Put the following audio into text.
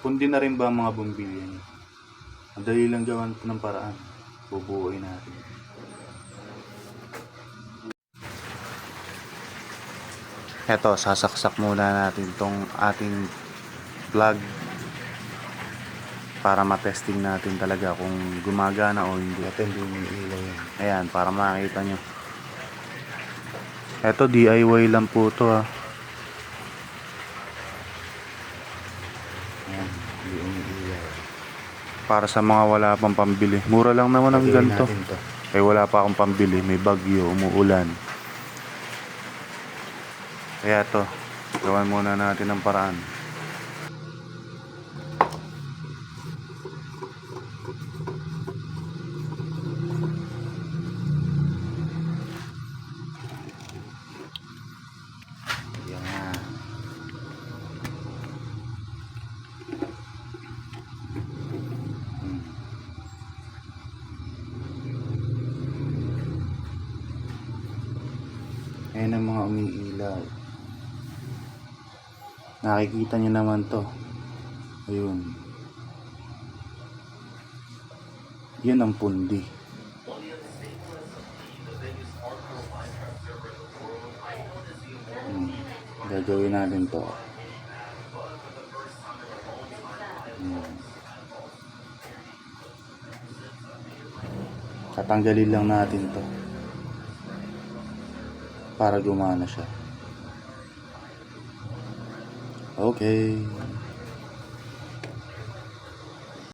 Pundi na rin ba ang mga bumbilya niyo? Madali lang gawan po ng paraan. Bubuuin natin. Eto, sasaksak muna natin tong ating plug para matesting natin talaga kung gumagana o hindi. Ito hindi umiilaw yan. Ayan, para makita nyo. Eto, DIY lang po to ha. Ayan, hindi umiilaw. Para sa mga wala pang pambili. Mura lang naman ang ganito. Eh wala pa akong pambili, may bagyo, umuulan. Kaya to, gawan muna natin ng paraan. Yan. Ayan ang mga umiilaw. Nakikita nyo naman to. Ayun. Yun ang pundi. Gagawin natin to. Tatanggalin lang natin to para gumana siya. Okay.